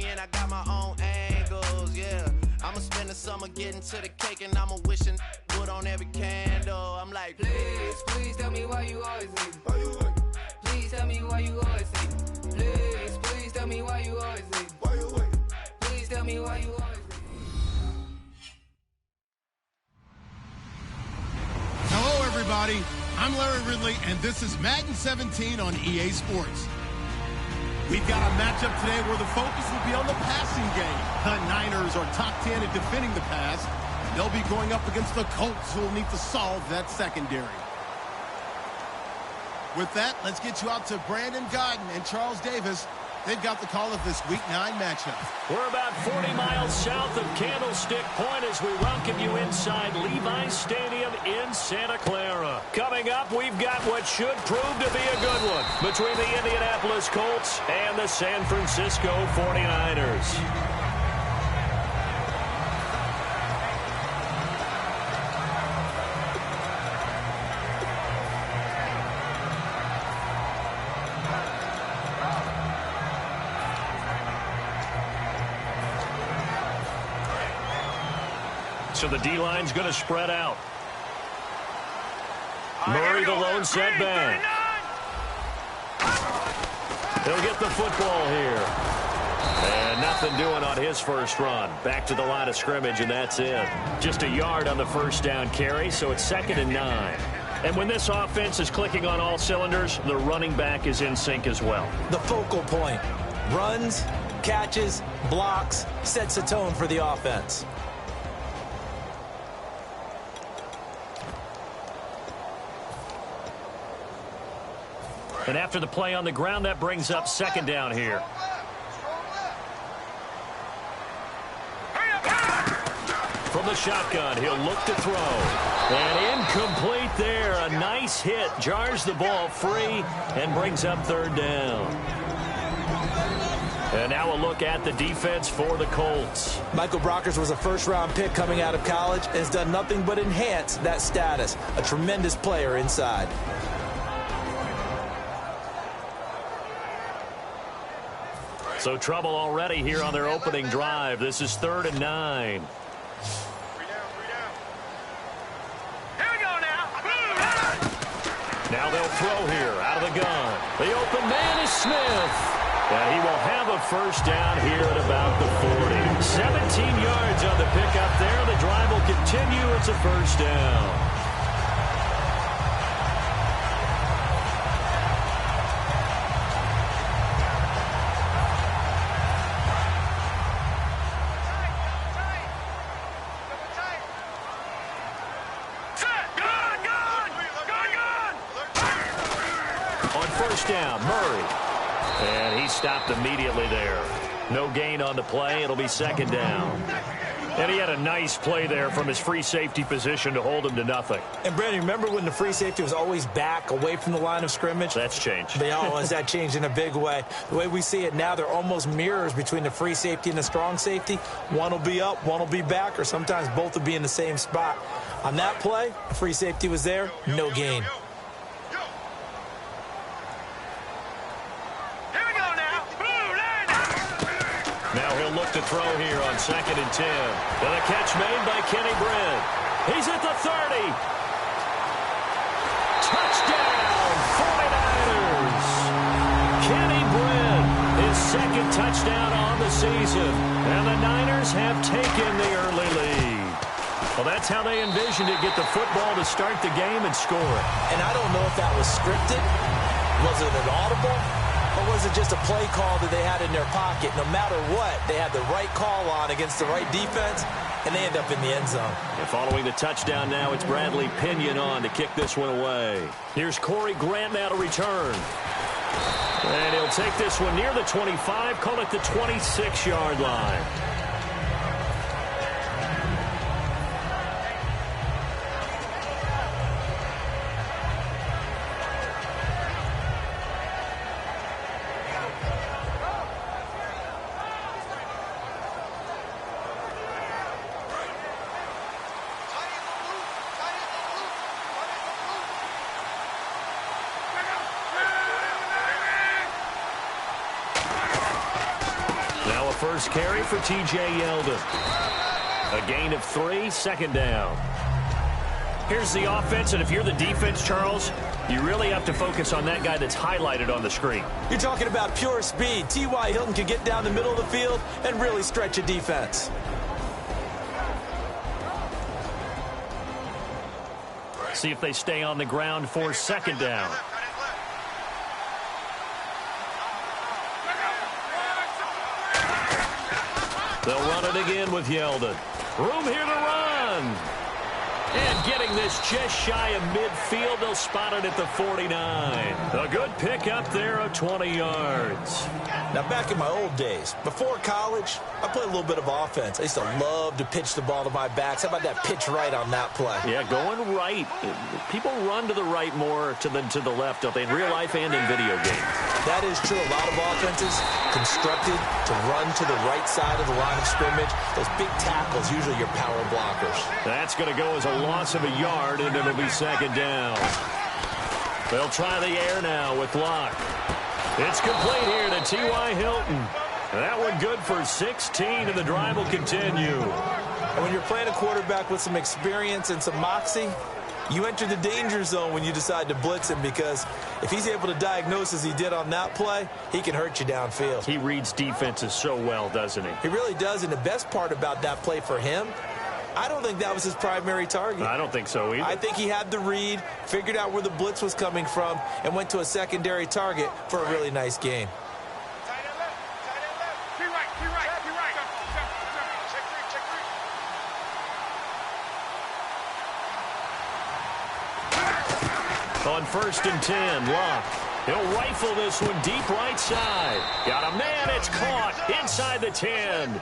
opinion, I got my own angles, yeah. I'ma spend the summer getting to the cake and I'ma wishing wood on every candle. I'm like, please, please tell me why you always leave. Why you wait? Please tell me why you always leave. Please, please tell me why you always leave. Why you wait? Please tell me why you always leave. Hello, everybody. I'm Larry Ridley, and this is Madden 17 on EA Sports. We've got a matchup today where the focus will be on the passing game. The Niners are top 10 at defending the pass. They'll be going up against the Colts, who will need to solve that secondary. With that, let's get you out to Brandon Godden and Charles Davis. They've got the call of this Week 9 matchup. We're about 40 miles south of Candlestick Point as we welcome you inside Levi's Stadium in Santa Clara. Coming up, we've got what should prove to be a good one between the Indianapolis Colts and the San Francisco 49ers. So the D-line's going to spread out. Murray, the lone setback. He'll get the football here. And nothing doing on his first run. Back to the line of scrimmage, and that's it. Just a yard on the first down carry, so it's 2nd and 9. And when this offense is clicking on all cylinders, the running back is in sync as well. The focal point. Runs, catches, blocks, sets a tone for the offense. And after the play on the ground, that brings up 2nd down here. From the shotgun, he'll look to throw. And incomplete there. A nice hit. Jars the ball free and brings up 3rd down. And now a look at the defense for the Colts. Michael Brockers was a first-round pick coming out of college and has done nothing but enhance that status. A tremendous player inside. So trouble already here on their opening drive. This is 3rd and 9. Here we go now. Now they'll throw here out of the gun. The open man is Smith. And he will have a first down here at about the 40. 17 yards on the pickup there. The drive will continue. It's a first down. Down, Murray. And he stopped immediately there. No gain on the play. It'll be 2nd down. And he had a nice play there from his free safety position to hold him to nothing. And, Brandon, remember when the free safety was always back away from the line of scrimmage? That's changed. That changed in a big way. The way we see it now, they're almost mirrors between the free safety and the strong safety. One will be up, one will be back, or sometimes both will be in the same spot. On that play, the free safety was there, no gain. Now he'll look to throw here on 2nd and 10. And a catch made by Kenny Britt. He's at the 30. Touchdown, 49ers. Kenny Britt, his 2nd touchdown on the season. And the Niners have taken the early lead. Well, that's how they envisioned it, get the football to start the game and score it. And I don't know if that was scripted. Was it an audible? Or was it just a play call that they had in their pocket? No matter what, they had the right call on against the right defense, and they end up in the end zone. And following the touchdown now, it's Bradley Pinion on to kick this one away. Here's Corey Grant now to return. And he'll take this one near the 25, call it the 26-yard line. Now a first carry for T.J. Yeldon. A gain of 3, second down. Here's the offense, and if you're the defense, Charles, you really have to focus on that guy that's highlighted on the screen. You're talking about pure speed. T.Y. Hilton can get down the middle of the field and really stretch a defense. See if they stay on the ground for second down. They'll run it again with Yeldon. Room here to run. And getting this just shy of midfield, they'll spot it at the 49. A good pickup there of 20 yards. Now, back in my old days, before college, I played a little bit of offense. I used to love to pitch the ball to my backs. How about that pitch right on that play? Yeah, going right. People run to the right more than to the left, don't they, in real life and in video games? That is true. A lot of offenses constructed to run to the right side of the line of scrimmage. Those big tackles, usually your power blockers. That's going to go as a loss of a yard, and it'll be second down. They'll try the air now with Locke. It's complete here to T.Y. Hilton. That one good for 16, and the drive will continue. And when you're playing a quarterback with some experience and some moxie, you enter the danger zone when you decide to blitz him, because if he's able to diagnose as he did on that play, he can hurt you downfield. He reads defenses so well, doesn't he? He really does, and the best part about that play for him, I don't think that was his primary target. I don't think so either. I think he had the read, figured out where the blitz was coming from, and went to a secondary target for a really nice gain. On 1st and 10, Locke. He'll rifle this one deep right side. Got a man, it's caught inside the 10.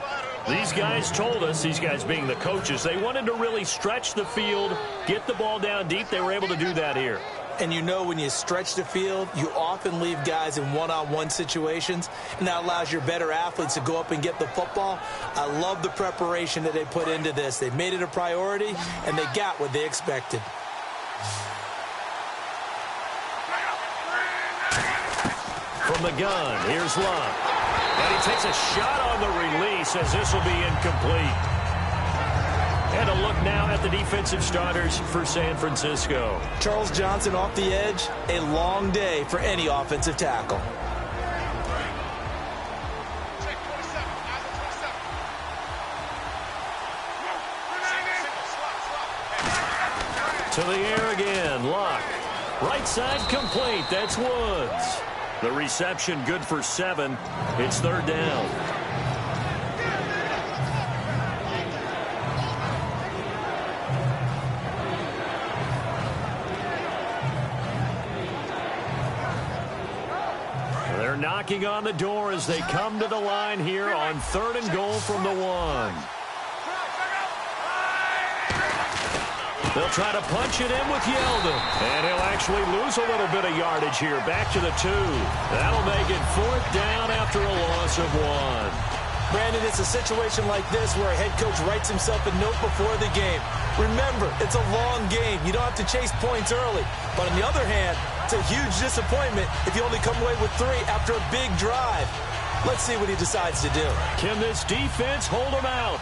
These guys told us, these guys being the coaches, they wanted to really stretch the field, get the ball down deep. They were able to do that here. And you know, when you stretch the field, you often leave guys in one-on-one situations, and that allows your better athletes to go up and get the football. I love the preparation that they put into this. They made it a priority, and they got what they expected. From the gun, here's Locke. And he takes a shot on the release as this will be incomplete. And a look now at the defensive starters for San Francisco. Charles Johnson off the edge, a long day for any offensive tackle. To the air again, Locke. Right side complete, that's Woods. The reception good for 7. It's third down. They're knocking on the door as they come to the line here on 3rd and goal from the 1. They'll try to punch it in with Yeldon. And he'll actually lose a little bit of yardage here. Back to the 2. That'll make it 4th down after a loss of 1. Brandon, it's a situation like this where a head coach writes himself a note before the game. Remember, it's a long game. You don't have to chase points early. But on the other hand, it's a huge disappointment if you only come away with 3 after a big drive. Let's see what he decides to do. Can this defense hold him out?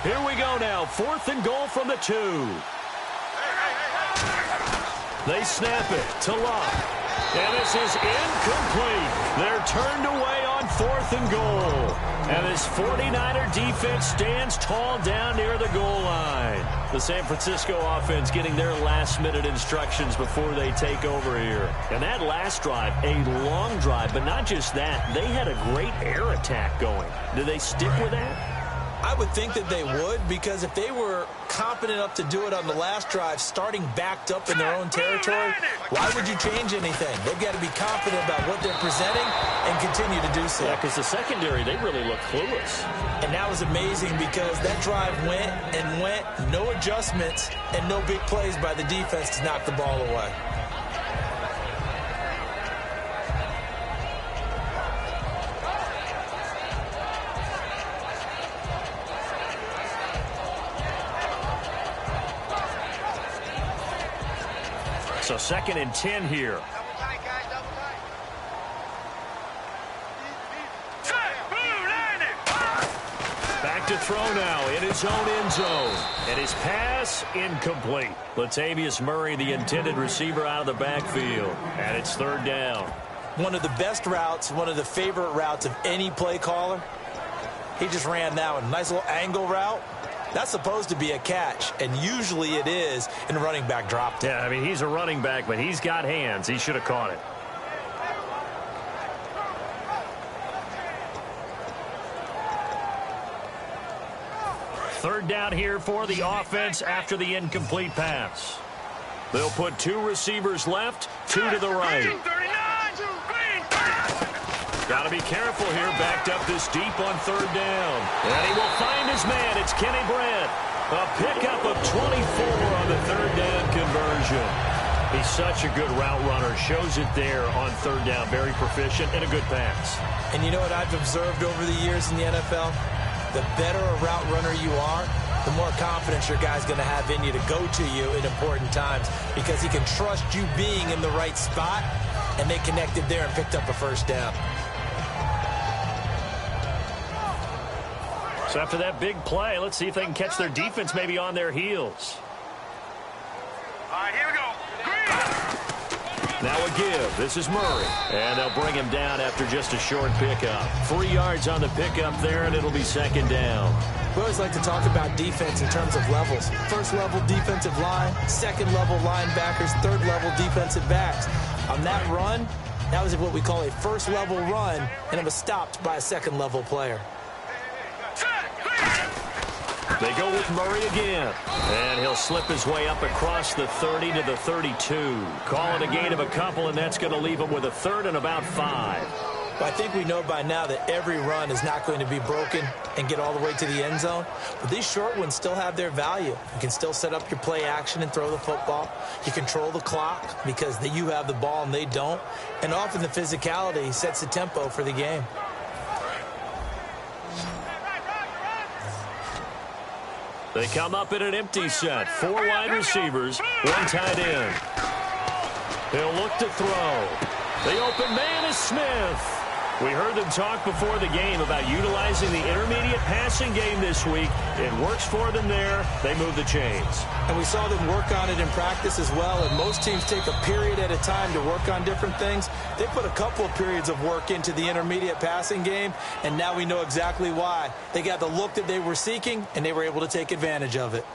Here we go now. 4th and goal from the 2. They snap it to Locke. And this is incomplete. They're turned away on 4th and goal. And this 49er defense stands tall down near the goal line. The San Francisco offense getting their last-minute instructions before they take over here. And that last drive, a long drive, but not just that. They had a great air attack going. Do they stick with that? I would think that they would, because if they were confident enough to do it on the last drive, starting backed up in their own territory, why would you change anything? They've got to be confident about what they're presenting and continue to do so. Yeah, because the secondary, they really look clueless. And that was amazing because that drive went and went, no adjustments, and no big plays by the defense to knock the ball away. So 2nd and 10 here. Double tight, guys, double tight. Set, blue, landing. back to throw now in his own end zone. And his pass incomplete. Latavius Murray, the intended receiver, out of the backfield. And it's third down. One of the best routes, one of the favorite routes of any play caller. He just ran that one. Nice little angle route. That's supposed to be a catch, and usually it is, and the running back dropped it. Yeah, I mean, he's a running back, but he's got hands. He should have caught it. Third down here for the offense after the incomplete pass. They'll put 2 receivers left, 2 to the right. Got to be careful here, backed up this deep on third down. And he will find his man. It's Kenny Brett. A pickup of 24 on the third down conversion. He's such a good route runner. Shows it there on third down. Very proficient and a good pass. And you know what I've observed over the years in the NFL? The better a route runner you are, the more confidence your guy's going to have in you to go to you in important times, because he can trust you being in the right spot, and they connected there and picked up a first down. So after that big play, let's see if they can catch their defense maybe on their heels. All right, here we go. Now a give. This is Murray. And they'll bring him down after just a short pickup. 3 yards on the pickup there, and it'll be second down. We always like to talk about defense in terms of levels. First level defensive line, second level linebackers, third level defensive backs. On that run, that was what we call a first level run, and it was stopped by a second level player. They go with Murray again. And he'll slip his way up across the 30 to the 32. Call it a gain of a couple, and that's going to leave him with a third and about 5. But I think we know by now that every run is not going to be broken and get all the way to the end zone. But these short ones still have their value. You can still set up your play action and throw the football. You control the clock because you have the ball and they don't. And often the physicality sets the tempo for the game. They come up in an empty set. 4 wide receivers, 1 tight end. They'll look to throw. The open man is Smith. We heard them talk before the game about utilizing the intermediate passing game this week. It works for them there. They move the chains. And we saw them work on it in practice as well. And most teams take a period at a time to work on different things. They put a couple of periods of work into the intermediate passing game, and now we know exactly why. They got the look that they were seeking, and they were able to take advantage of it.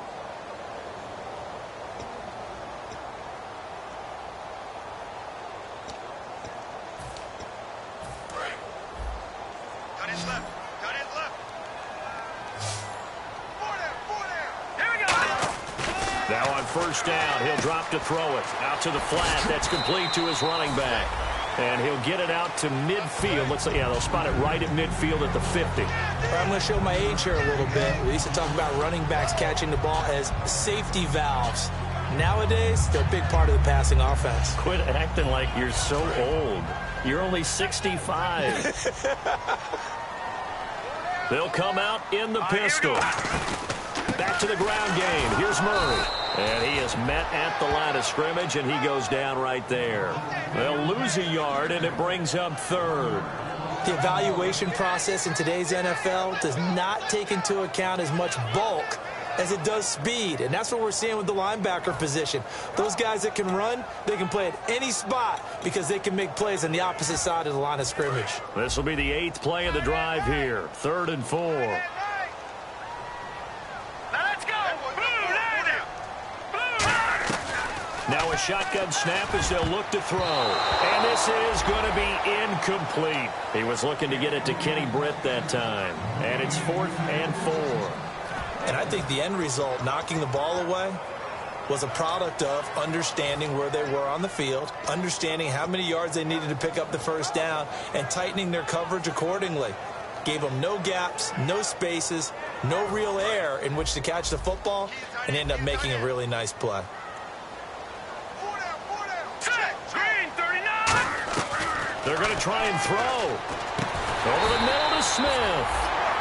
Now on first down, he'll drop to throw it. Out to the flat. That's complete to his running back. And he'll get it out to midfield. Looks like, yeah, they'll spot it right at midfield at the 50. I'm going to show my age here a little bit. We used to talk about running backs catching the ball as safety valves. Nowadays, they're a big part of the passing offense. Quit acting like you're so old. You're only 65. They'll come out in the pistol. Back to the ground game. Here's Murray. And he is met at the line of scrimmage, and he goes down right there. They'll lose a yard, and it brings up third. The evaluation process in today's NFL does not take into account as much bulk as it does speed, and that's what we're seeing with the linebacker position. Those guys that can run, they can play at any spot because they can make plays on the opposite side of the line of scrimmage. This will be the 8th play of the drive here. 3rd and 4. Now a shotgun snap as they'll look to throw. And this is going to be incomplete. He was looking to get it to Kenny Britt that time. And it's 4th and 4. And I think the end result, knocking the ball away, was a product of understanding where they were on the field, understanding how many yards they needed to pick up the first down, and tightening their coverage accordingly. Gave them no gaps, no spaces, no real air in which to catch the football, and end up making a really nice play. They're going to try and throw. Over the middle to Smith.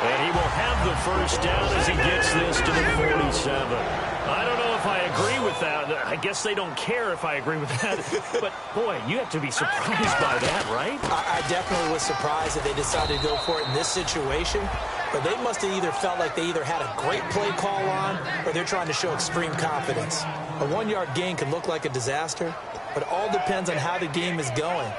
And he will have the first down as he gets this to the 47. I don't know if I agree with that. I guess they don't care if I agree with that. But, boy, you have to be surprised by that, right? I definitely was surprised that they decided to go for it in this situation. But they must have either felt like they either had a great play call on or they're trying to show extreme confidence. A 1-yard gain can look like a disaster, but it all depends on how the game is going.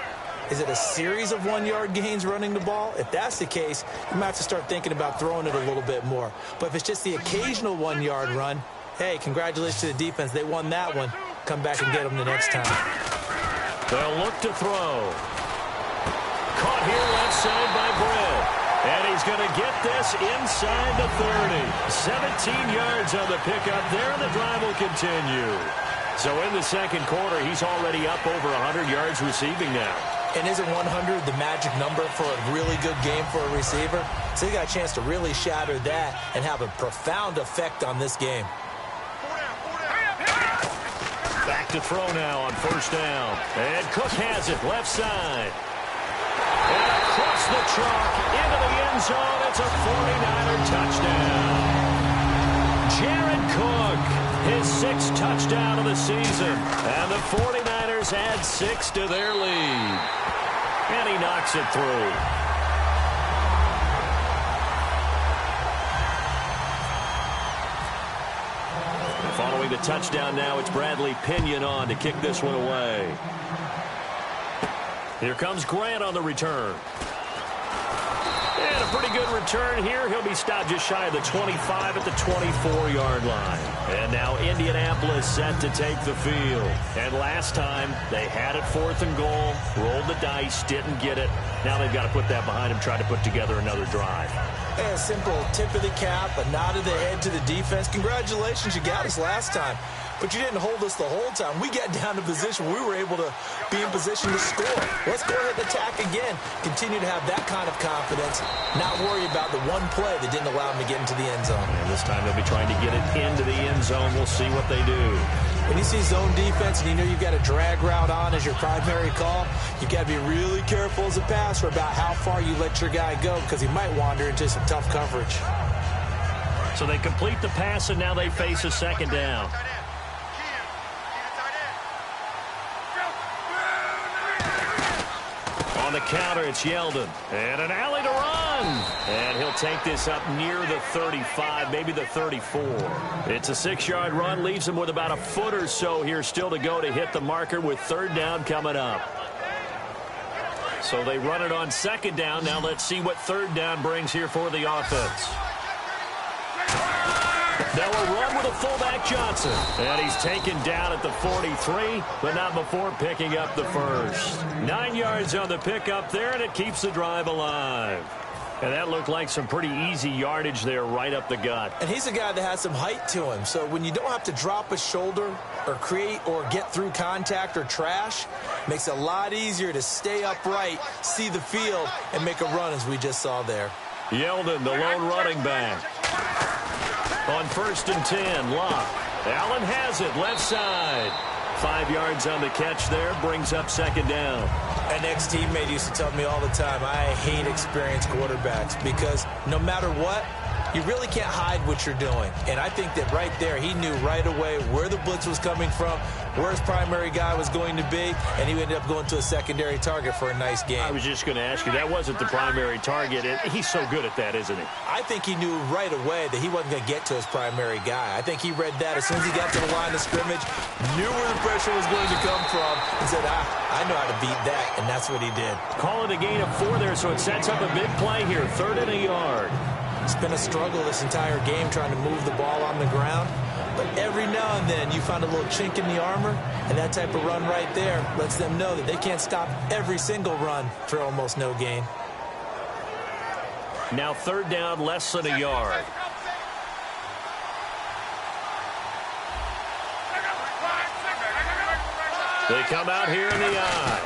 Is it a series of 1-yard gains running the ball? If that's the case, you might have to start thinking about throwing it a little bit more. But if it's just the occasional 1-yard run, hey, congratulations to the defense. They won that one. Come back and get them the next time. They'll look to throw. Caught here left side by Britt. And he's going to get this inside the 30. 17 yards on the pickup there, and the drive will continue. So in the second quarter, he's already up over 100 yards receiving now. And isn't 100 the magic number for a really good game for a receiver? So he got a chance to really shatter that and have a profound effect on this game. Back to throw now on first down. And Cook has it left side. And across the chalk into the end zone. It's a 49er touchdown. Jared Cook, his 6th touchdown of the season. And the 49ers add 6 to their lead. And he knocks it through. Following the touchdown now, it's Bradley Pinion on to kick this one away. Here comes Grant on the return. And a pretty good return here. He'll be stopped just shy of the 25 at the 24-yard line. And now Indianapolis set to take the field. And last time, they had it 4th and goal, rolled the dice, didn't get it. Now they've got to put that behind them, try to put together another drive. A simple tip of the cap, a nod of the head to the defense. Congratulations, you got us last time. But you didn't hold us the whole time. We got down to position. We were able to be in position to score. Let's go ahead and attack again. Continue to have that kind of confidence. Not worry about the one play that didn't allow them to get into the end zone. And this time they'll be trying to get it into the end zone. We'll see what they do. When you see zone defense and you know you've got a drag route on as your primary call, you've got to be really careful as a passer about how far you let your guy go because he might wander into some tough coverage. So they complete the pass, and now they face a second down. On the counter, it's Yeldon. And an alley to run. And he'll take this up near the 35, maybe the 34. It's a 6-yard run, leaves him with about a foot or so here still to go to hit the marker with 3rd down coming up. So they run it on 2nd down. Now let's see what 3rd down brings here for the offense. Now a run with a fullback Johnson. And he's taken down at the 43, but not before picking up the first. 9 yards on the pickup there, and it keeps the drive alive. And that looked like some pretty easy yardage there right up the gut. And he's a guy that has some height to him. So when you don't have to drop a shoulder or create or get through contact or trash, makes it a lot easier to stay upright, see the field, and make a run as we just saw there. Yeldon, the lone running back. On 1st and 10, Locke. Allen has it, left side. 5 yards on the catch there, brings up 2nd down. An ex-teammate used to tell me all the time, I hate experienced quarterbacks because no matter what, you really can't hide what you're doing. And I think that right there, he knew right away where the blitz was coming from, where his primary guy was going to be, and he ended up going to a secondary target for a nice game. I was just going to ask you, that wasn't the primary target. He's so good at that, isn't he? I think he knew right away that he wasn't going to get to his primary guy. I think he read that as soon as he got to the line of scrimmage, knew where the pressure was going to come from, and said, I know how to beat that, and that's what he did. Call it a gain of 4 there, so it sets up a big play here, 3rd and a yard. It's been a struggle this entire game trying to move the ball on the ground. But every now and then you find a little chink in the armor, and that type of run right there lets them know that they can't stop every single run for almost no gain. Now 3rd down, less than a yard. They come out here in the eye.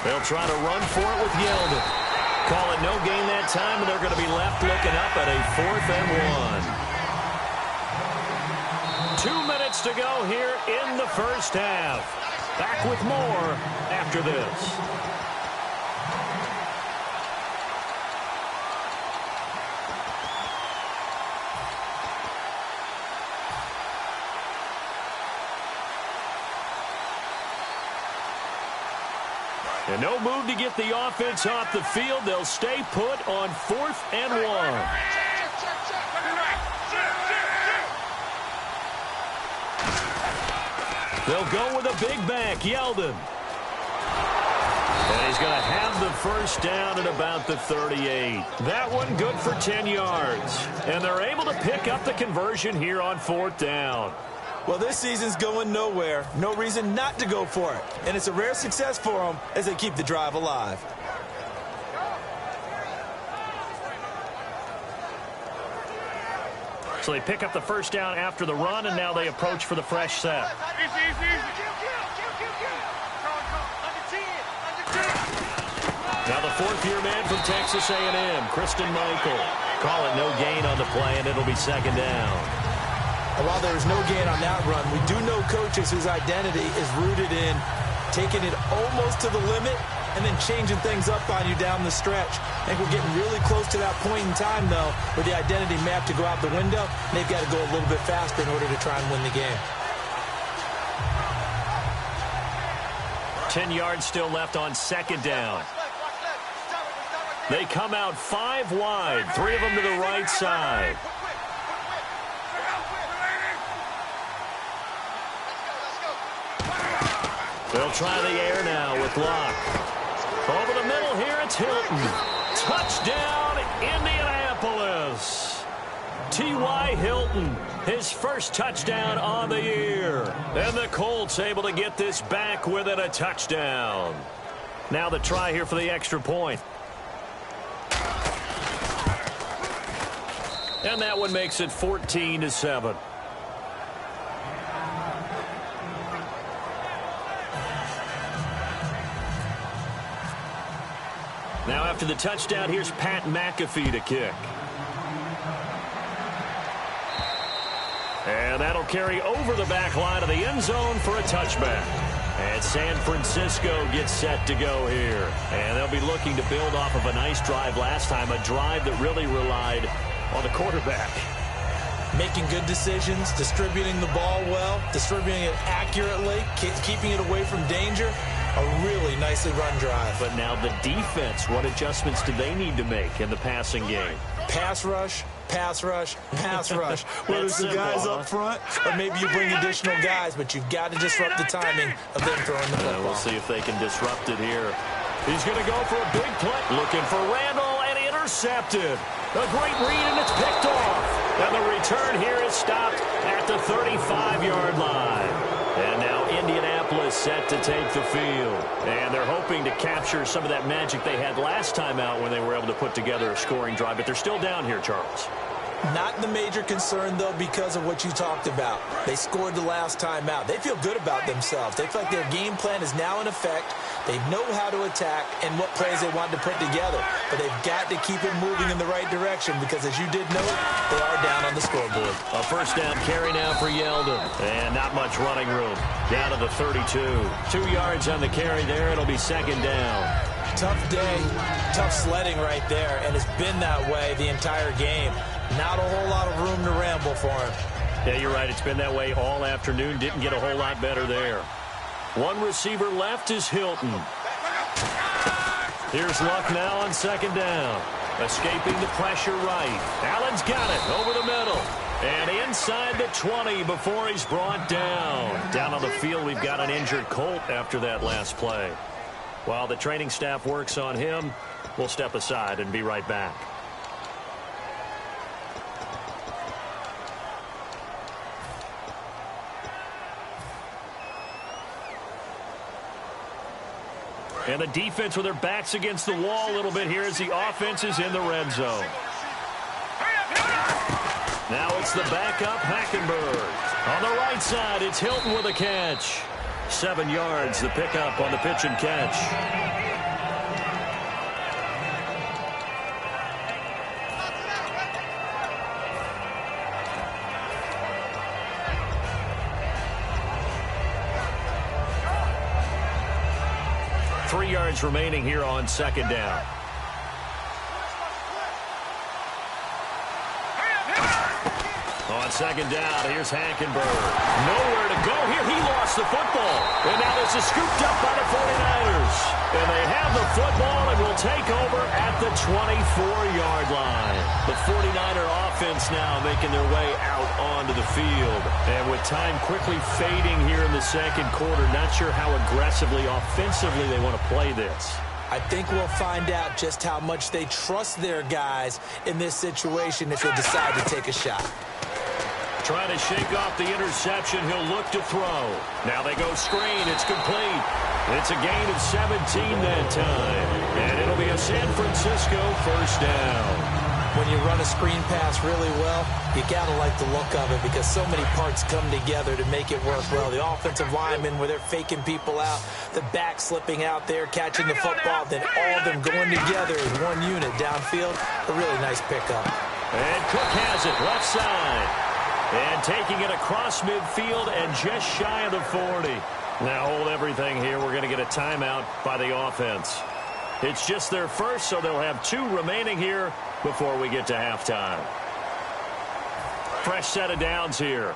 They'll try to run for it with Yeldon. Call it no gain that time, and they're going to be left looking up at a 4th and 1. 2 minutes to go here in the first half. Back with more after this. And no move to get the offense off the field. They'll stay put on 4th and 1. They'll go with a big back, Yeldon. And he's going to have the first down at about the 38. That one good for 10 yards. And they're able to pick up the conversion here on 4th down. Well, this season's going nowhere. No reason not to go for it. And it's a rare success for them as they keep the drive alive. So they pick up the first down after the run, and now they approach for the fresh set. Now the 4th-year man from Texas A&M, Christian Michael. Call it no gain on the play, and it'll be 2nd down. And while there is no gain on that run, we do know coaches whose identity is rooted in taking it almost to the limit and then changing things up on you down the stretch. I think we're getting really close to that point in time, though, where the identity map to go out the window, and they've got to go a little bit faster in order to try and win the game. 10 yards still left on 2nd down. They come out 5 wide, 3 of them to the right side. They'll try the air now with Locke. Over the middle here, it's Hilton. Touchdown, Indianapolis. T.Y. Hilton, his first touchdown on the year. And the Colts able to get this back within a touchdown. Now the try here for the extra point. And that one makes it 14-7. Now after the touchdown, here's Pat McAfee to kick. And that'll carry over the back line of the end zone for a touchback. And San Francisco gets set to go here. And they'll be looking to build off of a nice drive last time, a drive that really relied on the quarterback. Making good decisions, distributing the ball well, distributing it accurately, keeping it away from danger. A really nicely run drive. But now the defense, what adjustments do they need to make in the passing game? Pass rush, pass rush, pass rush. Whether it's the guys up front or maybe you bring additional guys, but you've got to disrupt the timing of them throwing the football. We'll see if they can disrupt it here. He's going to go for a big play. Looking for Randall, and intercepted. A great read, and it's picked off. And the return here is stopped at the 35-yard line. And now Indianapolis set to take the field. And they're hoping to capture some of that magic they had last time out when they were able to put together a scoring drive. But they're still down here, Charles. Not the major concern, though, because of what you talked about. They scored the last time out. They feel good about themselves. They feel like their game plan is now in effect. They know how to attack and what plays they want to put together. But they've got to keep it moving in the right direction because, as you did note, they are down on the scoreboard. A first down carry now for Yeldon. And not much running room. Down to the 32. 2 yards on the carry there. It'll be 2nd down. Tough day, tough sledding right there, and it's been that way the entire game. Not a whole lot of room to ramble for him. Yeah, you're right. It's been that way all afternoon. Didn't get a whole lot better there. One receiver left is Hilton. Here's Luck now on 2nd down. Escaping the pressure right. Allen's got it over the middle. And inside the 20 before he's brought down. Down on the field, we've got an injured Colt after that last play. While the training staff works on him, we'll step aside and be right back. And the defense with their backs against the wall a little bit here as the offense is in the red zone. Now it's the backup, Hackenberg. On the right side, it's Hilton with a catch. 7 yards, the pickup on the pitch and catch. Three yards remaining here on 2nd down. On second down, here's Hackenberg. Nowhere to go here. He lost the football. And now this is scooped up by the 49ers. And they have the football and will take over at the 24-yard line. The 49er offense now making their way out onto the field. And with time quickly fading here in the second quarter, not sure how aggressively, offensively they want to play this. I think we'll find out just how much they trust their guys in this situation if they decide to take a shot. Trying to shake off the interception. He'll look to throw. Now they go screen. It's complete. It's a gain of 17 that time. And it'll be a San Francisco first down. When you run a screen pass really well, you got to like the look of it because so many parts come together to make it work well. The offensive linemen where they're faking people out, the back slipping out there, catching the football, then all of them going together as one unit downfield. A really nice pickup. And Cook has it left side. And taking it across midfield and just shy of the 40. Now hold everything here. We're going to get a timeout by the offense. It's just their first, so they'll have 2 remaining here before we get to halftime. Fresh set of downs here.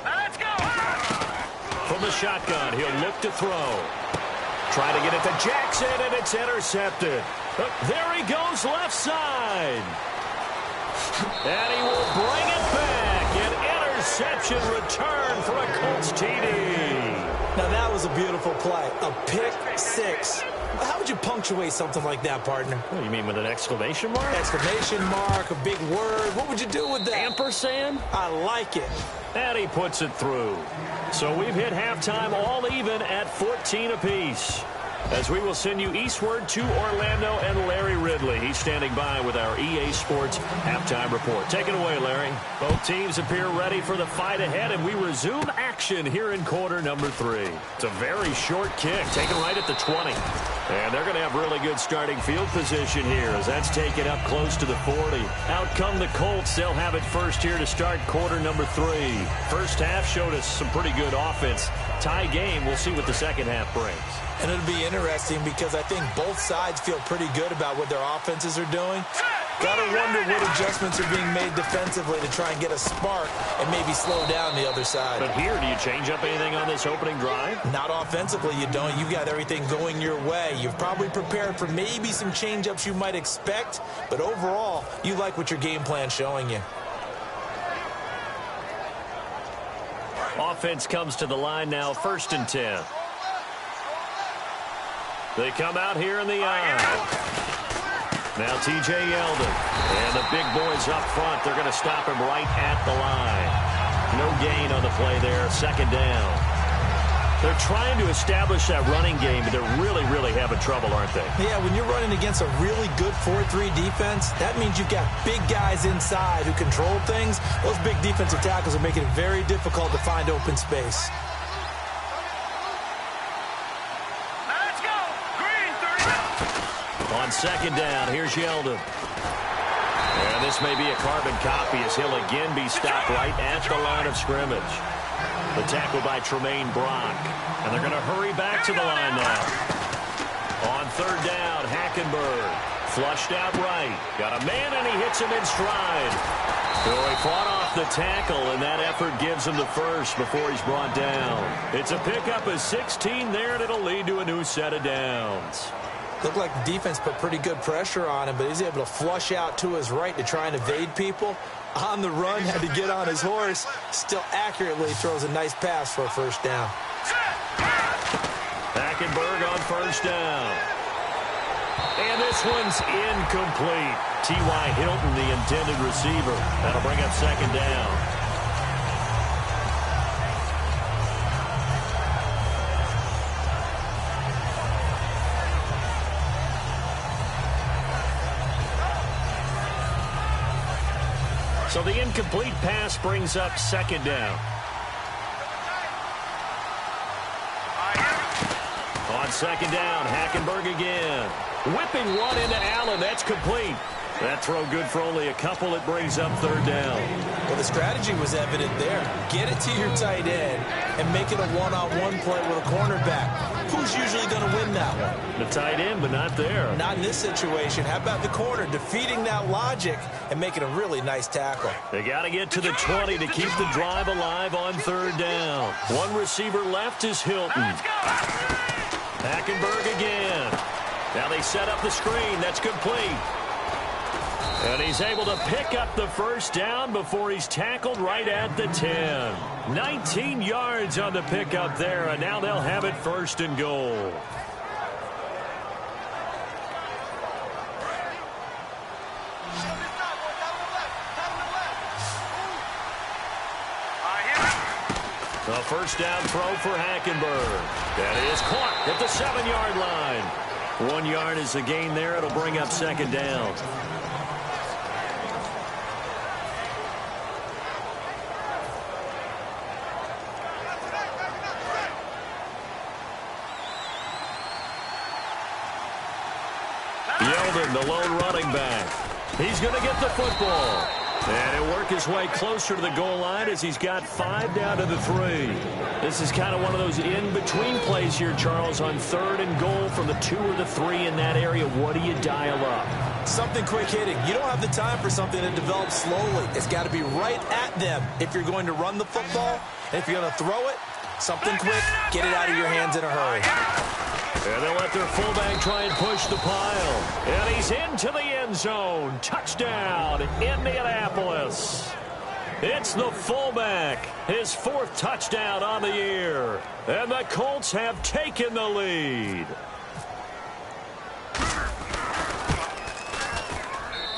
Let's go! From the shotgun, he'll look to throw. Try to get it to Jackson, and it's intercepted. There he goes left side. And he will bring it back. An interception return for a Colts TD. Now that was a beautiful play. A pick 6. How would you punctuate something like that, partner? What do you mean, with an exclamation mark? Exclamation mark, a big word. What would you do with that? Ampersand? I like it. And he puts it through. So we've hit halftime all even at 14 apiece. As we will send you eastward to Orlando and Larry Ridley. He's standing by with our EA Sports halftime report. Take it away, Larry. Both teams appear ready for the fight ahead, and we resume action here in quarter number 3. It's a very short kick, taken right at the 20. And they're going to have really good starting field position here as that's taken up close to the 40. Out come the Colts. They'll have it first here to start quarter number 3. First half showed us some pretty good offense. Tie game. We'll see what the second half brings. And it'll be interesting because I think both sides feel pretty good about what their offenses are doing. Got to wonder what adjustments are being made defensively to try and get a spark and maybe slow down the other side. But here, do you change up anything on this opening drive? Not offensively, you don't. You've got everything going your way. You've probably prepared for maybe some change-ups you might expect, but overall, you like what your game plan's showing you. Offense comes to the line now, 1st and 10. They come out here in the aisle. Now T.J. Yeldon. And the big boys up front. They're going to stop him right at the line. No gain on the play there. 2nd down. They're trying to establish that running game, but they're really, really having trouble, aren't they? Yeah, when you're running against a really good 4-3 defense, that means you've got big guys inside who control things. Those big defensive tackles are making it very difficult to find open space. On 2nd down, here's Yeldon. And this may be a carbon copy as he'll again be stopped right at the line of scrimmage. The tackle by Tremaine Brock. And they're going to hurry back to the line now. On 3rd down, Hackenberg. Flushed out right. Got a man, and he hits him in stride. So he fought off the tackle, and that effort gives him the first before he's brought down. It's a pickup of 16 there, and it'll lead to a new set of downs. Looked like the defense put pretty good pressure on him, but he's able to flush out to his right to try and evade people. On the run, had to get on his horse. Still accurately throws a nice pass for a 1st down. Hackenberg on 1st down. And this one's incomplete. T.Y. Hilton, the intended receiver. That'll bring up 2nd down. So the incomplete pass brings up 2nd down. On 2nd down, Hackenberg again. Whipping one into Allen. That's complete. That throw good for only a couple. It brings up third down. Well, the strategy was evident there. Get it to your tight end and make it a one-on-one play with a cornerback. Who's usually going to win that one? The tight end, but not there. Not in this situation. How about the corner defeating that logic and making a really nice tackle? They got to get to the 20 to keep the drive alive on third down. One receiver left is Hilton. Hackenberg again. Now they set up the screen. That's complete. And he's able to pick up the first down before he's tackled right at the 10. 19 yards on the pickup there, and now they'll have it first and goal. The first down throw for Hackenberg. That is caught at the 7-yard line. 1 yard is the gain there. It'll bring up second down. Yeldon, the lone running back. He's going to get the football. And he'll work his way closer to the goal line as he's got 5 down to the 3. This is kind of one of those in-between plays here, Charles, on third and goal from the 2 or the 3 in that area. What do you dial up? Something quick hitting. You don't have the time for something that develops slowly. It's got to be right at them if you're going to run the football. And if you're going to throw it, something quick, get it out of your hands in a hurry. And they'll let their fullback try and push the pile. And he's into the end zone. Touchdown, Indianapolis. It's the fullback. His 4th touchdown on the year. And the Colts have taken the lead.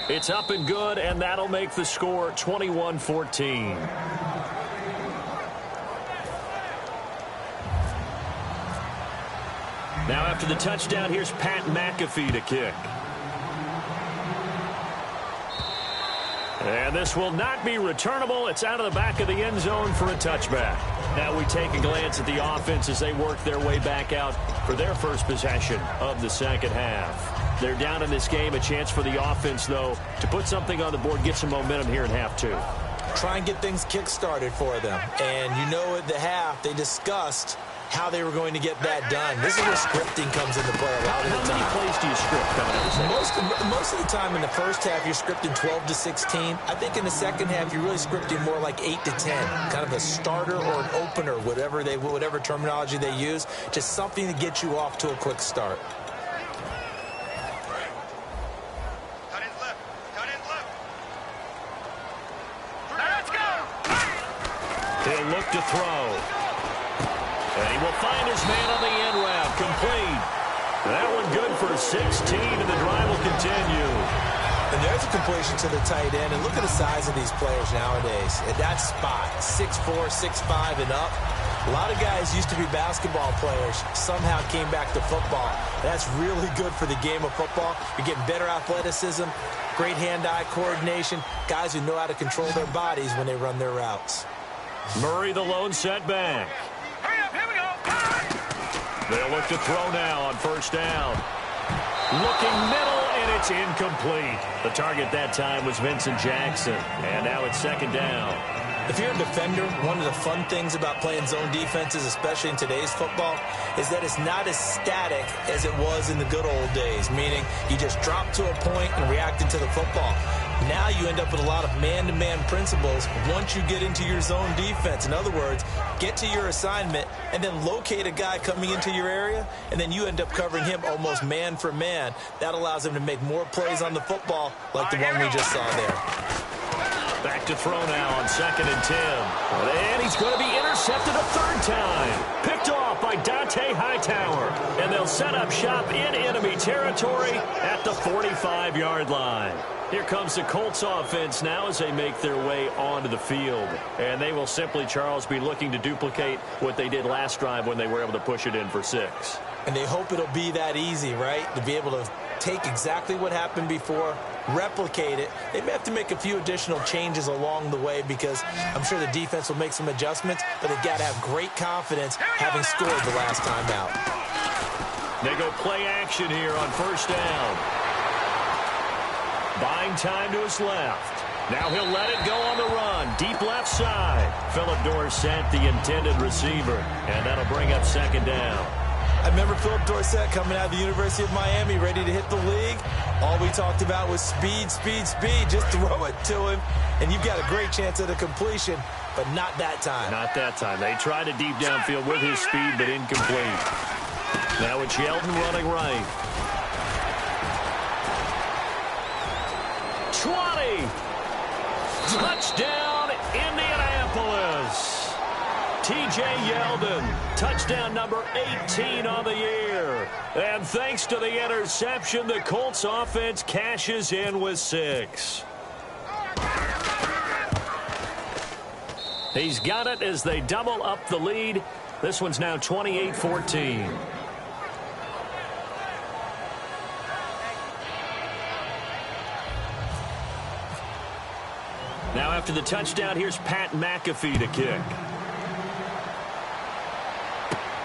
It's up and good, and that'll make the score 21-14. Now after the touchdown, here's Pat McAfee to kick. And this will not be returnable. It's out of the back of the end zone for a touchback. Now we take a glance at the offense as they work their way back out for their first possession of the second half. They're down in this game. A chance for the offense, though, to put something on the board, get some momentum here in half 2. Try and get things kick-started for them. And you know at the half, they discussed how they were going to get that done. This is where scripting comes into play a lot of the time. How many plays do you script coming out of Most of the time in the first half, you're scripting 12 to 16. I think in the second half, you're really scripting more like 8 to 10. Kind of a starter or an opener, whatever terminology they use. Just something to get you off to a quick start. Let's go. He'll look to throw. And he will find his man on the end route. Complete. That one good for 16, and the drive will continue. And there's a completion to the tight end. And look at the size of these players nowadays. At that spot, 6'4", 6'5", and up. A lot of guys used to be basketball players, somehow came back to football. That's really good for the game of football. You're getting better athleticism, great hand-eye coordination, guys who know how to control their bodies when they run their routes. Murray, the lone setback. They'll look to throw now on first down. Looking middle, and it's incomplete. The target that time was Vincent Jackson. And now it's second down. If you're a defender, one of the fun things about playing zone defenses, especially in today's football, is that it's not as static as it was in the good old days, meaning you just drop to a point and reacted to the football. Now you end up with a lot of man-to-man principles once you get into your zone defense. In other words, get to your assignment and then locate a guy coming into your area, and then you end up covering him almost man for man. That allows him to make more plays on the football like the one we just saw there. Back to throw now on 2nd and 10. And he's going to be intercepted a third time. Picked off by Dante Hightower. And they'll set up shop in enemy territory at the 45-yard line. Here comes the Colts offense now as they make their way onto the field. And they will simply, Charles, be looking to duplicate what they did last drive when they were able to push it in for 6. And they hope it'll be that easy, right? To be able to take exactly what happened before, replicate it. They may have to make a few additional changes along the way because I'm sure the defense will make some adjustments, but they've got to have great confidence having scored the last time out. They go play action here on first down. Buying time to his left. Now he'll let it go on the run. Deep left side. Philip Dorsett, the intended receiver. And that'll bring up second down. I remember Philip Dorsett coming out of the University of Miami, ready to hit the league. All we talked about was speed, speed, speed. Just throw it to him, and you've got a great chance at a completion, but not that time. Not that time. They tried a deep downfield with his speed, but incomplete. Now it's Yeldon running right. 20. Touchdown, Indianapolis. T.J. Yeldon, touchdown number 18 on the year. And thanks to the interception, the Colts offense cashes in with 6. He's got it as they double up the lead. This one's now 28-14. Now after the touchdown, here's Pat McAfee to kick.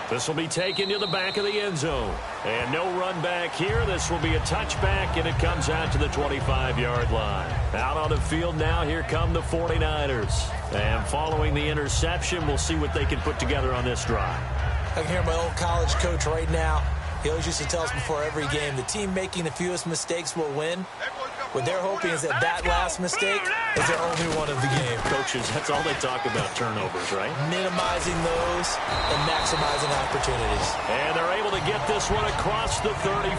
This will be taken to the back of the end zone. And no run back here. This will be a touchback, and it comes out to the 25-yard line. Out on the field now, here come the 49ers. And following the interception, we'll see what they can put together on this drive. I can hear my old college coach right now. He always used to tell us before every game, the team making the fewest mistakes will win. What they're hoping is that that last mistake is their only one of the game. Coaches, that's all they talk about, turnovers, right? Minimizing those and maximizing opportunities. And they're able to get this one across the 35.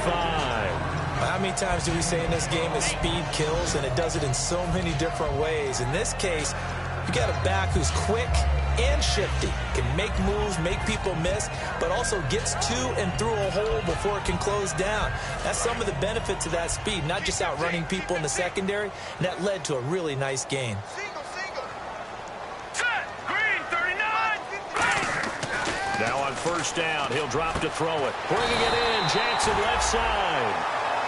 How many times do we say in this game that speed kills, and it does it in so many different ways? In this case, you got a back who's quick and shifty, can make moves, make people miss, but also gets to and through a hole before it can close down. That's some of the benefits of that speed, not just outrunning people in the secondary, and that led to a really nice gain. Set. Green, 39. Now on first down, he'll drop to throw it. Bringing it in, Jackson left side.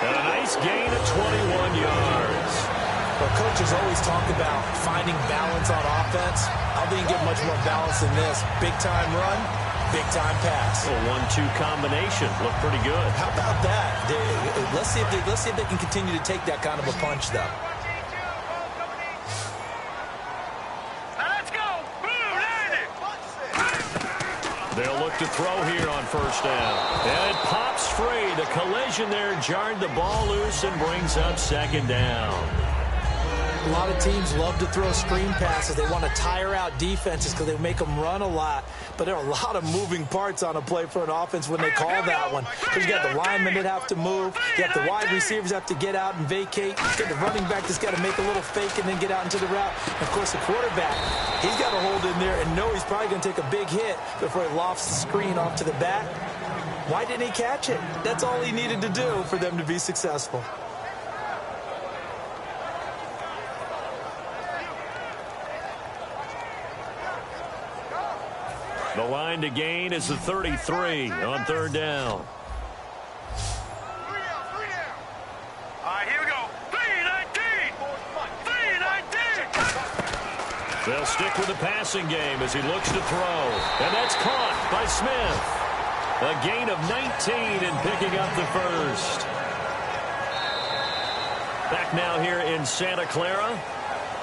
And a nice gain of 21 yards. Well, coaches always talk about finding balance on offense. I don't think you get much more balance than this. Big-time run, big-time pass. A 1-2 combination. Looked pretty good. How about that? Let's see if they can continue to take that kind of a punch, though. Let's go. Blue, landed. They'll look to throw here on first down. And it pops free. The collision there jarred the ball loose and brings up second down. A lot of teams love to throw screen passes. They want to tire out defenses because they make them run a lot. But there are a lot of moving parts on a play for an offense when they call that one. Because you got the linemen that have to move. You got the wide receivers have to get out and vacate. You got the running back that's got to make a little fake and then get out into the route. And, of course, the quarterback, he's got to hold in there and know he's probably going to take a big hit before he lofts the screen off to the back. Why didn't he catch it? That's all he needed to do for them to be successful. The line to gain is the 33 on third down. All right, here we go. 3-19. 3-19. They'll stick with the passing game as he looks to throw. And that's caught by Smith. A gain of 19 and picking up the first. Back now here in Santa Clara.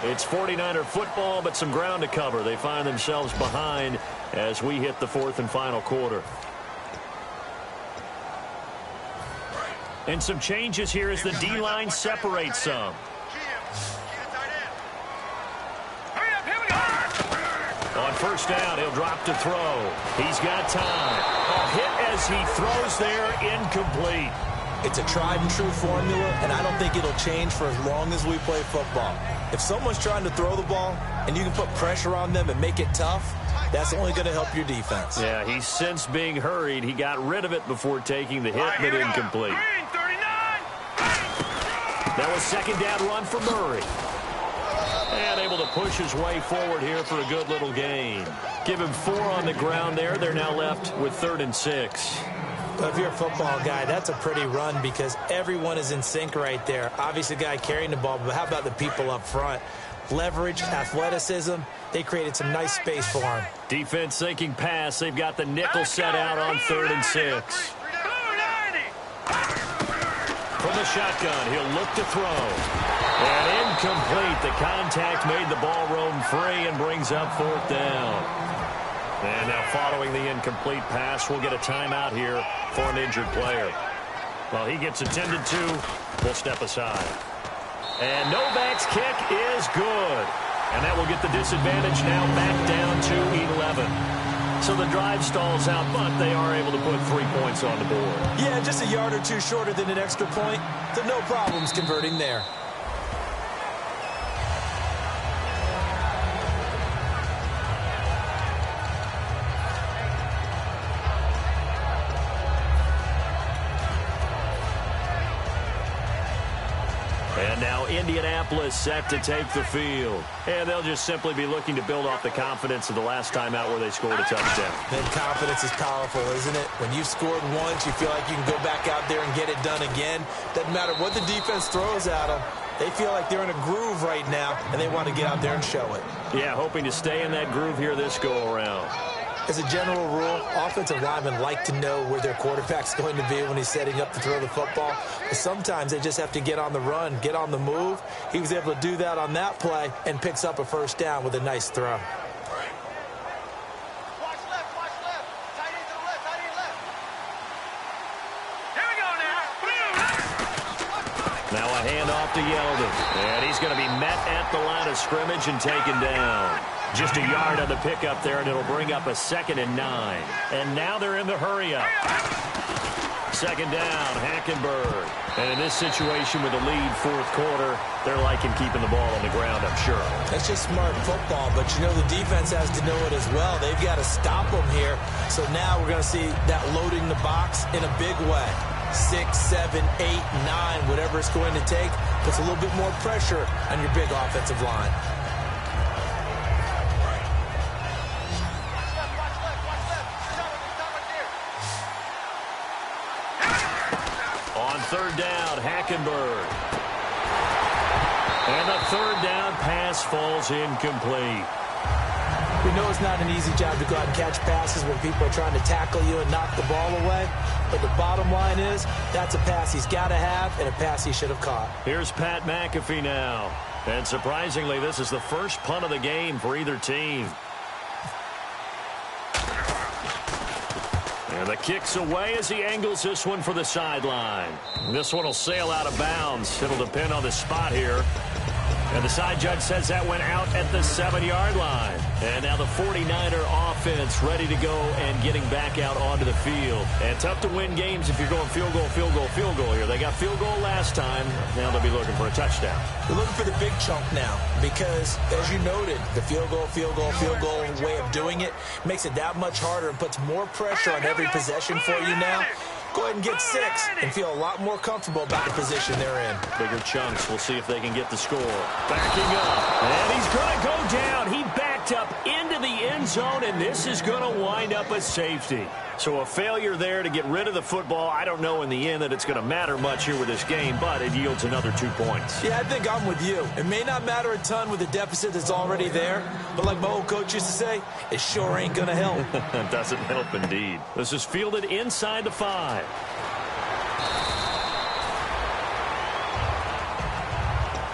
It's 49er football, but some ground to cover. They find themselves behind as we hit the fourth and final quarter. And some changes here as the D-line separates some. On first down, he'll drop to throw. He's got time. A hit as he throws there, incomplete. It's a tried-and-true formula, and I don't think it'll change for as long as we play football. If someone's trying to throw the ball and you can put pressure on them and make it tough, that's only going to help your defense. Yeah, he's since being hurried. He got rid of it before taking the hit, but incomplete. Green, 39. That was second down run for Murray. And able to push his way forward here for a good little gain. Give him 4 on the ground there. They're now left with 3rd and 6. But if you're a football guy, that's a pretty run because everyone is in sync right there. Obviously, the guy carrying the ball, but how about the people up front? Leverage, athleticism, they created some nice space for him. Defense thinking pass. They've got the nickel set out on 3rd and 6. From the shotgun, he'll look to throw. And incomplete. The contact made the ball roam free and brings up 4th down. And now following the incomplete pass, we'll get a timeout here for an injured player. Well, he gets attended to. We'll step aside. And Novak's kick is good. And that will get the disadvantage now back down to 11. So the drive stalls out, but they are able to put 3 points on the board. Yeah, just a yard or two shorter than an extra point. So no problems converting there. And now Indianapolis set to take the field. And they'll just simply be looking to build off the confidence of the last time out where they scored a touchdown. Then confidence is powerful, isn't it? When you've scored once, you feel like you can go back out there and get it done again. Doesn't matter what the defense throws at them. They feel like they're in a groove right now, and they want to get out there and show it. Yeah, hoping to stay in that groove here this go-around. As a general rule, offensive linemen like to know where their quarterback's going to be when he's setting up to throw the football. But sometimes they just have to get on the run, get on the move. He was able to do that on that play and picks up a 1st down with a nice throw. Watch left, watch left. Tight end to the left, tight end left. Here we go now. Now a handoff to Yeldon. And he's going to be met at the line of scrimmage and taken down. Just a yard on the pickup there, and it'll bring up a 2nd and 9. And now they're in the hurry-up. 2nd down, Hackenberg. And in this situation with the lead 4th quarter, they're liking keeping the ball on the ground, I'm sure. That's just smart football, but you know the defense has to know it as well. They've got to stop them here. So now we're going to see that loading the box in a big way. 6, 7, 8, 9, whatever it's going to take, puts a little bit more pressure on your big offensive line. On 3rd down, Hackenberg. And the 3rd down pass falls incomplete. We know it's not an easy job to go out and catch passes when people are trying to tackle you and knock the ball away. But the bottom line is, that's a pass he's got to have and a pass he should have caught. Here's Pat McAfee now. And surprisingly, this is the first punt of the game for either team. And the kick's away as he angles this one for the sideline. This one will sail out of bounds. It'll depend on the spot here. And the side judge says that went out at the 7-yard line. And now the 49er offense ready to go and getting back out onto the field. And tough to win games if you're going field goal, field goal, field goal here. They got field goal last time. Now they'll be looking for a touchdown. They're looking for the big chunk now because, as you noted, the field goal way of doing it makes it that much harder and puts more pressure on every possession for you now. Go ahead and get 6 and feel a lot more comfortable about the position they're in. Bigger chunks. We'll see if they can get the score. Backing up. And he's going to go down. He backed up into the end zone, and this is going to wind up a safety. So a failure there to get rid of the football. I don't know in the end that it's going to matter much here with this game, but it yields another 2 points. Yeah, I think I'm with you. It may not matter a ton with the deficit that's already there, but like my old coach used to say, it sure ain't going to help. It doesn't help indeed. This is fielded inside the 5.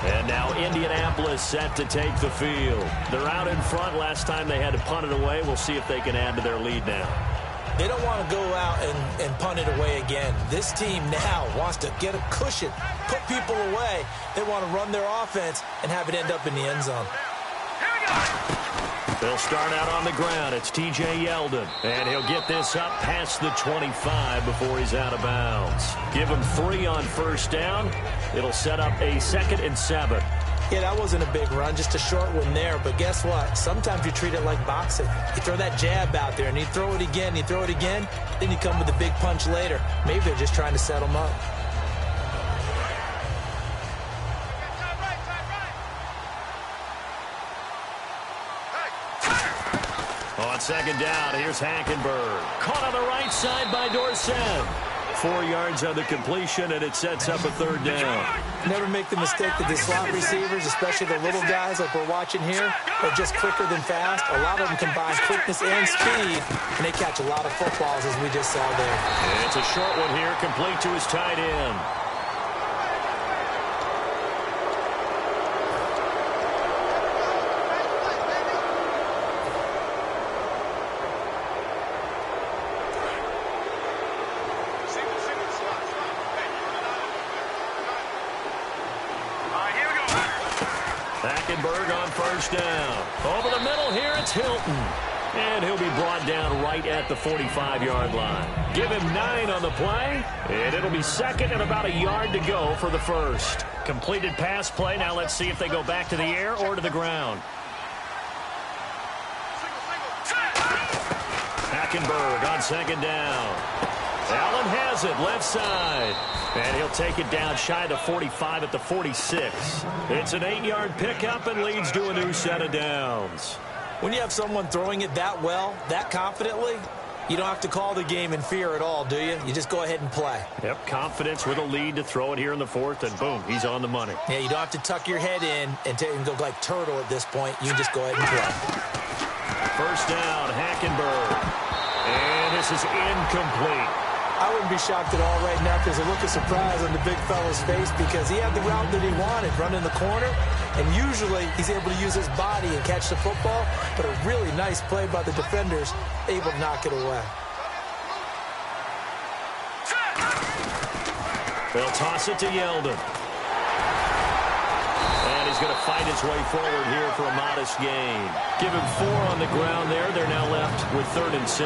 And now Indianapolis set to take the field. They're out in front. Last time they had to punt it away. We'll see if they can add to their lead now. They don't want to go out and punt it away again. This team now wants to get a cushion, put people away. They want to run their offense and have it end up in the end zone. They'll start out on the ground. It's T.J. Yeldon. And he'll get this up past the 25 before he's out of bounds. Give him 3 on 1st down. It'll set up a 2nd and 7. Yeah, that wasn't a big run, just a short one there. But guess what? Sometimes you treat it like boxing. You throw that jab out there, and you throw it again, then you come with a big punch later. Maybe they're just trying to set them up. On 2nd down, here's Hackenberg. Caught on the right side by Dorsett. 4 yards on the completion, and it sets up a 3rd down. Never make the mistake that the slot receivers, especially the little guys like we're watching here, are just quicker than fast. A lot of them combine quickness and speed, and they catch a lot of footballs, as we just saw there. And it's a short one here, complete to his tight end. Hackenberg on first down. Over the middle here, it's Hilton. And he'll be brought down right at the 45-yard line. Give him 9 on the play, and it'll be second and about a yard to go for the first. Completed pass play. Now let's see if they go back to the air or to the ground. Hackenberg on second down. Allen has it, left side. And he'll take it down shy of the 45 at the 46. It's an 8-yard pickup and leads to a new set of downs. When you have someone throwing it that well, that confidently, you don't have to call the game in fear at all, do you? You just go ahead and play. Yep, confidence with a lead to throw it here in the fourth, and boom, he's on the money. Yeah, you don't have to tuck your head in and go like turtle at this point. You can just go ahead and play. First down, Hackenberg. And this is incomplete. I wouldn't be shocked at all right now if there's a look of surprise on the big fella's face because he had the route that he wanted, running the corner, and usually he's able to use his body and catch the football, but a really nice play by the defenders, able to knock it away. They'll toss it to Yeldon. And he's going to fight his way forward here for a modest gain. Give him 4 on the ground there. They're now left with 3rd and 6.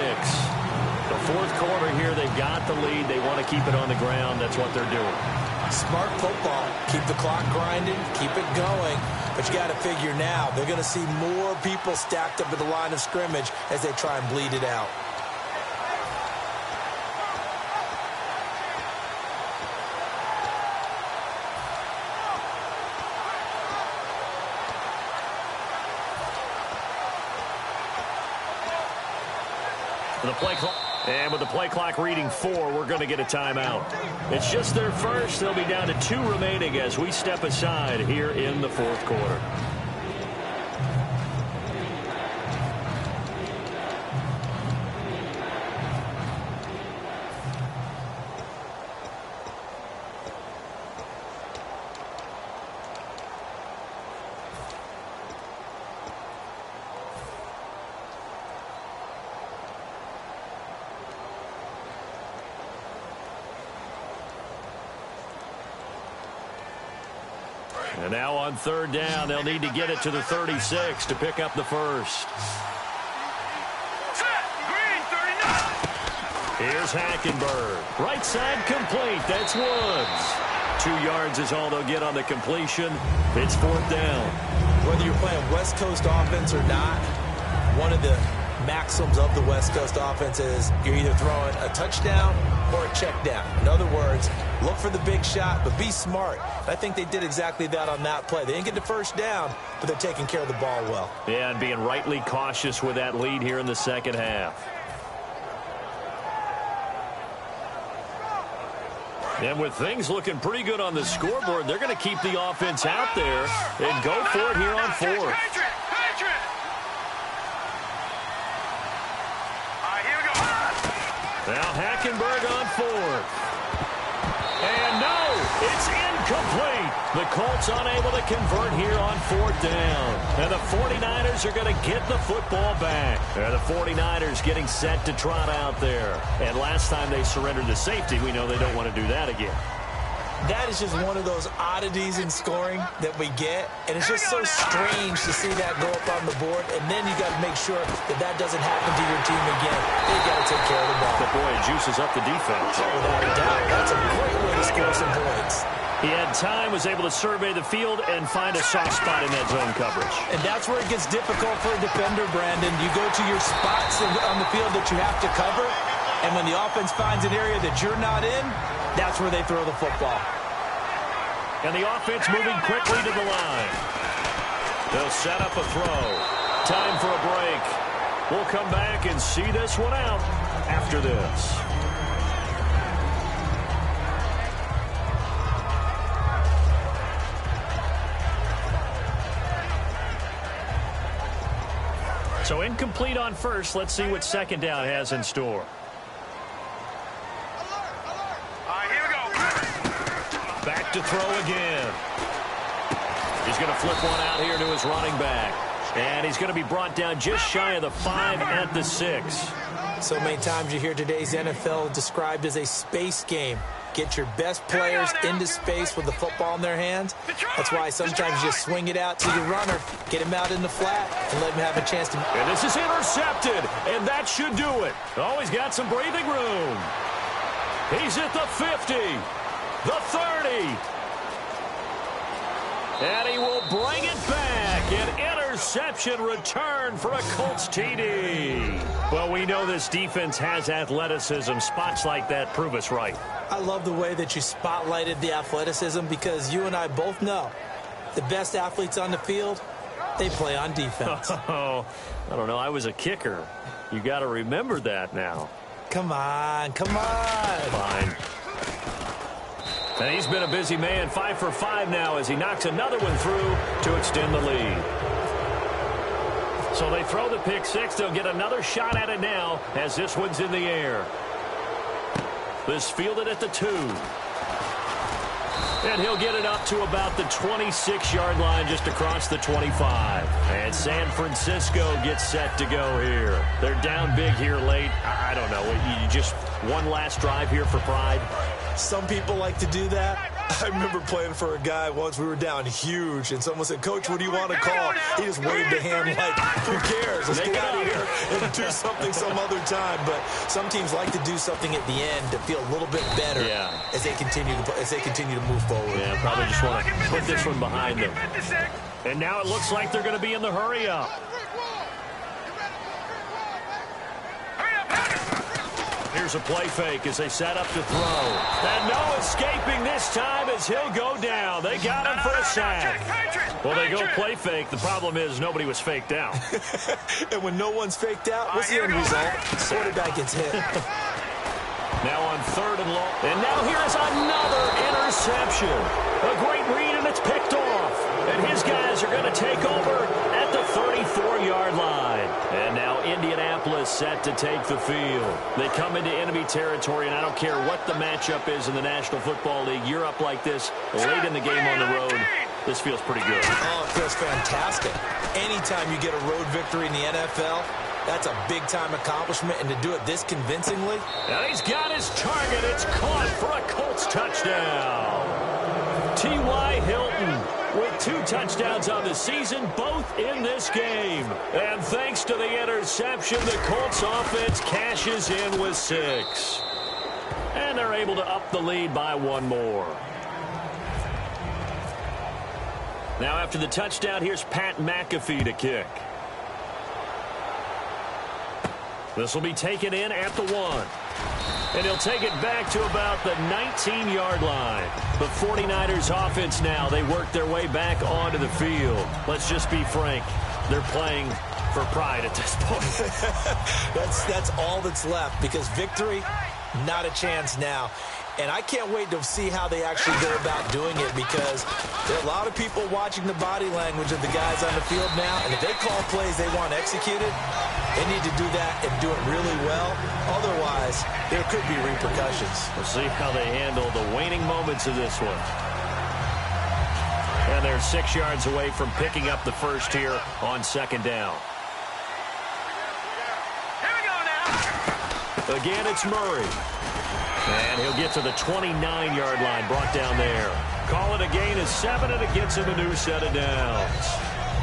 The fourth quarter here, they've got the lead. They want to keep it on the ground. That's what they're doing. Smart football. Keep the clock grinding. Keep it going. But you got to figure now, they're going to see more people stacked up at the line of scrimmage as they try and bleed it out. And with the play clock reading 4, we're going to get a timeout. It's just their first. They'll be down to 2 remaining as we step aside here in the fourth quarter. And now on 3rd down, they'll need to get it to the 36 to pick up the first. Here's Hackenberg. Right side complete. That's Woods. 2 yards is all they'll get on the completion. It's 4th down. Whether you're playing West Coast offense or not, one of the maxims of the West Coast offense is you're either throwing a touchdown or a check down. In other words, look for the big shot, but be smart. I think they did exactly that on that play. They didn't get the first down, but they're taking care of the ball well. Yeah, and being rightly cautious with that lead here in the second half. And with things looking pretty good on the scoreboard, they're going to keep the offense out there and go for it here on 4th. Now Hackenberg on 4th. And no, it's incomplete. The Colts unable to convert here on 4th down. And the 49ers are going to get the football back. And the 49ers getting set to trot out there. And last time they surrendered the safety, we know they don't want to do that again. That is just one of those oddities in scoring that we get, and it's just so strange to see that go up on the board, and then you got to make sure that that doesn't happen to your team again. They got to take care of the ball. But boy, it juices up the defense. Oh, without a doubt. That's a great way to score some points. He had time, was able to survey the field and find a soft spot in that zone coverage. And that's where it gets difficult for a defender, Brandon. You go to your spots on the field that you have to cover, and when the offense finds an area that you're not in, that's where they throw the football. And the offense moving quickly to the line. They'll set up a throw. Time for a break. We'll come back and see this one out after this. So incomplete on first. Let's see what 2nd down has in store. Back to throw again. He's going to flip one out here to his running back. And he's going to be brought down just shy of the 5 at the 6. So many times you hear today's NFL described as a space game. get your best players into space with the football in their hands. That's why sometimes you just swing it out to your runner, get him out in the flat, and let him have a chance to... And this is intercepted, and that should do it. Oh, he's got some breathing room. He's at the 50, the 30. And he will bring it back. An interception return for a Colts TD. Well, we know this defense has athleticism. Spots like that prove us right. I love the way that you spotlighted the athleticism because you and I both know the best athletes on the field, they play on defense. Oh, I don't know. I was a kicker. You got to remember that now. Come on, come on. Fine. And he's been a busy man, 5 for 5 now as he knocks another one through to extend the lead. So they throw the pick six. They'll get another shot at it now as this one's in the air. This fielded at the 2. And he'll get it up to about the 26-yard line just across the 25. And San Francisco gets set to go here. They're down big here late. I don't know. You just one last drive here for pride. Some people like to do that. I remember playing for a guy once. We were down huge, and someone said, "Coach, what do you want to call?" He just waved a hand like, who cares? Let's get out of here and do something some other time. But some teams like to do something at the end to feel a little bit better as they continue to move forward. Yeah, probably just want to put this one behind them. And now it looks like they're going to be in the hurry up. Here's a play fake as they set up to throw. And no escaping this time as he'll go down. They got him for a sack. Well, they go play fake. The problem is nobody was faked out. And when no one's faked out, what's the end result? Quarterback gets hit. Now on 3rd and long. And now here is another interception. A great read, and it's picked off. And his guys are going to take over at the 34-yard line. And now Indianapolis set to take the field. They come into enemy territory, and I don't care what the matchup is in the National Football League. You're up like this late in the game on the road. This feels pretty good. Oh, it feels fantastic. Anytime you get a road victory in the NFL, that's a big-time accomplishment, and to do it this convincingly. And he's got his target. It's caught for a Colts touchdown. T.Y. Hilton with 2 touchdowns on the season, both in this game. And thanks to the interception, the Colts offense cashes in with 6. And they're able to up the lead by 1 more. Now after the touchdown, here's Pat McAfee to kick. This will be taken in at the 1. And he'll take it back to about the 19-yard line. The 49ers offense now, they work their way back onto the field. Let's just be frank. They're playing for pride at this point. That's all that's left because victory, not a chance now. And I can't wait to see how they actually go about doing it because there are a lot of people watching the body language of the guys on the field now. And if they call plays they want executed, they need to do that and do it really well. Otherwise, there could be repercussions. We'll see how they handle the waning moments of this one. And they're 6 yards away from picking up the first here on 2nd down. Here we go now. Again, it's Murray. And he'll get to the 29-yard line, brought down there. Call it a gain of 7, and it gets him a new set of downs.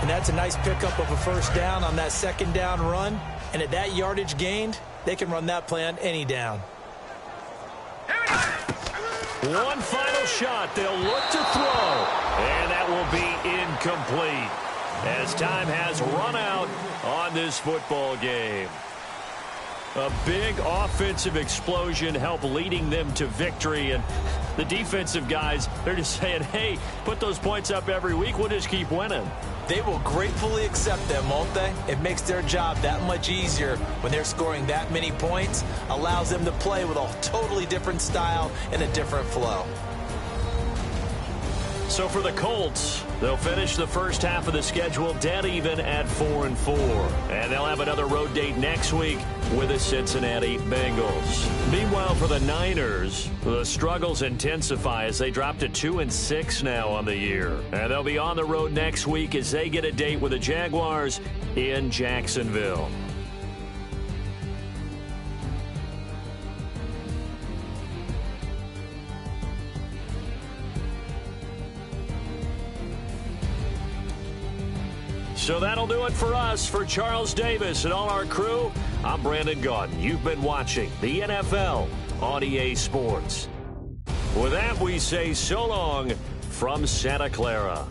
And that's a nice pickup of a first down on that 2nd down run. And at that yardage gained, they can run that play on any down. One final shot. They'll look to throw. And that will be incomplete as time has run out on this football game. A big offensive explosion helped leading them to victory. And the defensive guys, they're just saying, hey, put those points up every week. We'll just keep winning. They will gratefully accept them, won't they? It makes their job that much easier when they're scoring that many points. Allows them to play with a totally different style and a different flow. So for the Colts, they'll finish the first half of the schedule dead even at 4-4. And they'll have another road date next week with the Cincinnati Bengals. Meanwhile, for the Niners, the struggles intensify as they drop to 2-6 now on the year. And they'll be on the road next week as they get a date with the Jaguars in Jacksonville. So that'll do it for us. For Charles Davis and all our crew, I'm Brandon Gaudin. You've been watching the NFL on EA Sports. With that, we say so long from Santa Clara.